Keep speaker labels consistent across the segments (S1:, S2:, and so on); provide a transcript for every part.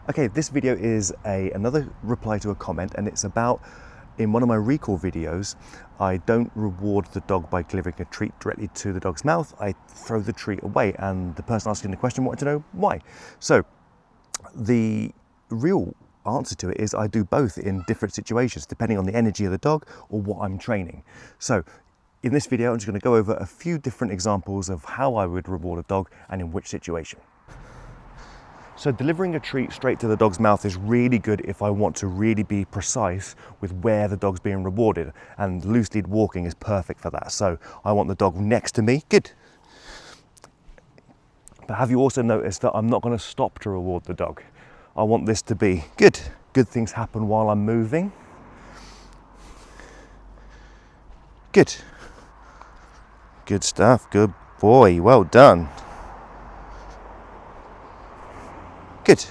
S1: Okay, this video is another reply to a comment, and it's about, in one of my recall videos, I don't reward the dog by delivering a treat directly to the dog's mouth. I throw the treat away, and the person asking the question wanted to know why. So the real answer to it is I do both in different situations, depending on the energy of the dog or what I'm training. So in this video, I'm just going to go over a few different examples of how I would reward a dog and in which situation. So delivering a treat straight to the dog's mouth is really good if I want to really be precise with where the dog's being rewarded, and loose lead walking is perfect for that. So I want the dog next to me, good. But have you also noticed that I'm not going to stop to reward the dog? I want this to be good. Good things happen while I'm moving. Good. Good stuff, good boy, well done. Good.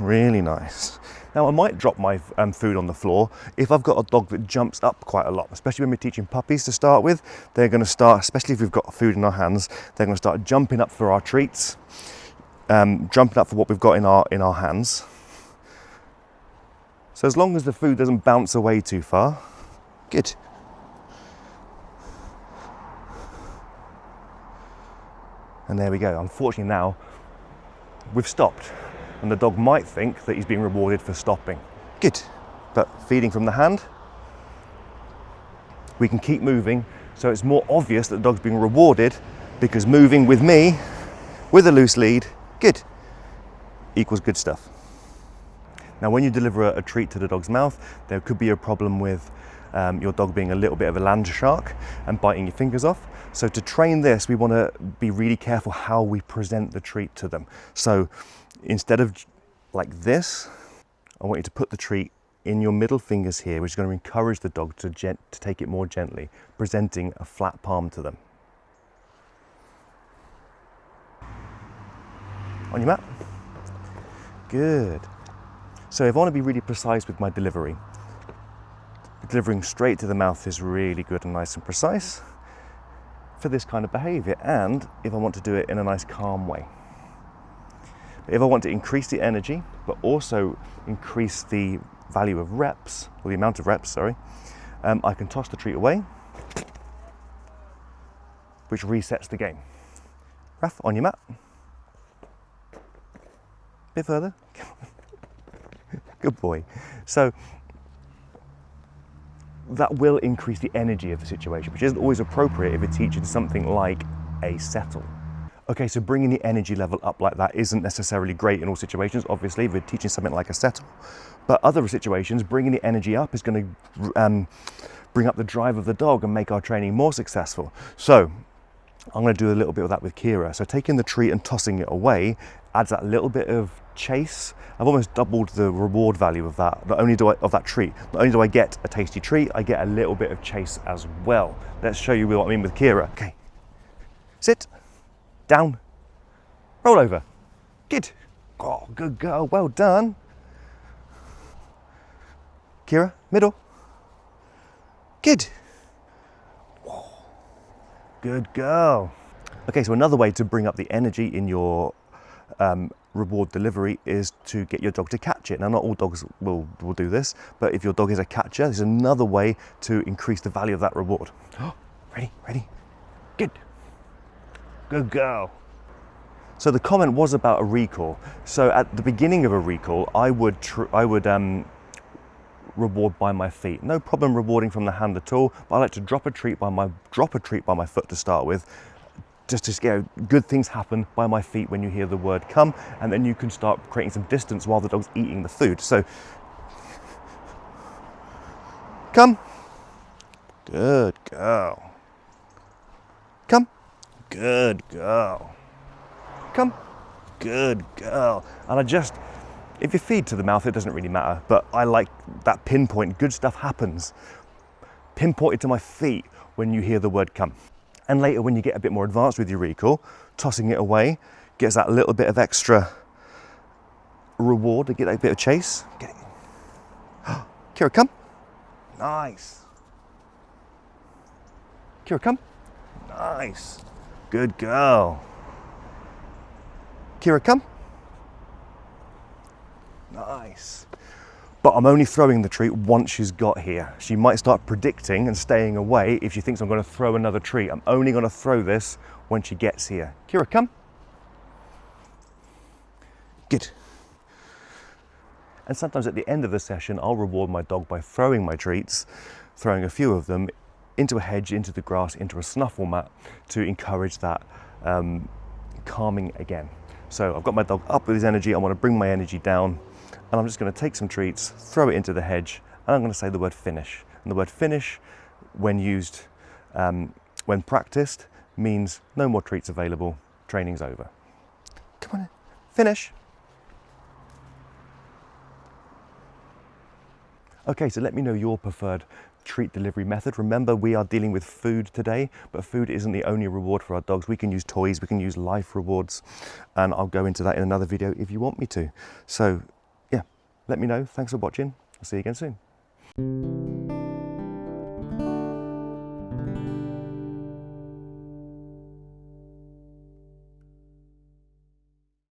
S1: Really nice. Now I might drop my food on the floor if I've got a dog that jumps up quite a lot, especially when we're teaching puppies to start with. They're going to start, especially if we've got food in our hands, they're going to start jumping up for our treats, jumping up for what we've got in our hands. So as long as the food doesn't bounce away too far, good. And there we go. Unfortunately now, we've stopped. And the dog might think that he's being rewarded for stopping. Good. But feeding from the hand, we can keep moving. So it's more obvious that the dog's being rewarded because moving with me, with a loose lead, good, equals good stuff. Now, when you deliver a treat to the dog's mouth, there could be a problem with your dog being a little bit of a land shark and biting your fingers off. So to train this, we want to be really careful how we present the treat to them. So instead of like this, I want you to put the treat in your middle fingers here, which is going to encourage the dog to take it more gently, presenting a flat palm to them. On your mat. Good. So if I want to be really precise with my delivery, delivering straight to the mouth is really good and nice and precise for this kind of behaviour, and if I want to do it in a nice calm way. If I want to increase the energy, but also increase the value of reps, or the amount of reps, sorry, I can toss the treat away, which resets the game. Raf, on your mat. Bit further. Good boy. So that will increase the energy of the situation, which isn't always appropriate if you're teaching something like a settle. Okay, so bringing the energy level up like that isn't necessarily great in all situations, obviously, if we're teaching something like a settle. But other situations, bringing the energy up is going to bring up the drive of the dog and make our training more successful. So I'm going to do a little bit of that with Kira. So taking the treat and tossing it away adds that little bit of chase. I've almost doubled the reward value of that. Not only do I get a tasty treat, I get a little bit of chase as well. Let's show you what I mean with Kira. Okay, sit, down, roll over. Good. Oh, good girl, well done. Kira, middle. Good. Good girl. Okay, so another way to bring up the energy in your reward delivery is to get your dog to catch it. Now, not all dogs will do this, but if your dog is a catcher, there's another way to increase the value of that reward. Ready, good. Good girl. So the comment was about a recall. So at the beginning of a recall, I would reward by my feet. No problem rewarding from the hand at all, but I like to drop a treat by my foot to start with. Just to get good things happen by my feet when you hear the word come, and then you can start creating some distance while the dog's eating the food. So come, good girl. Come, good girl. Come, good girl. And if you feed to the mouth, it doesn't really matter, but I like that pinpoint, good stuff happens. Pinpointed to my feet when you hear the word come. And later, when you get a bit more advanced with your recall, tossing it away gets that little bit of extra reward to get that bit of chase. Get it. Kira, come. Nice. Kira, come. Nice. Good girl. Kira, come. Nice. But I'm only throwing the treat once she's got here. She might start predicting and staying away if she thinks I'm going to throw another treat. I'm only going to throw this when she gets here. Kira, come. Good. And sometimes at the end of the session, I'll reward my dog by throwing my treats, throwing a few of them into a hedge, into the grass, into a snuffle mat to encourage that calming again. So I've got my dog up with his energy. I want to bring my energy down, and I'm just going to take some treats, throw it into the hedge, and I'm going to say the word finish. And the word finish, when used, when practiced, means no more treats available, training's over. Come on, finish. Okay, so let me know your preferred treat delivery method. Remember, we are dealing with food today, but food isn't the only reward for our dogs. We can use toys, we can use life rewards, and I'll go into that in another video if you want me to. So yeah, let me know. Thanks for watching. I'll see you again soon.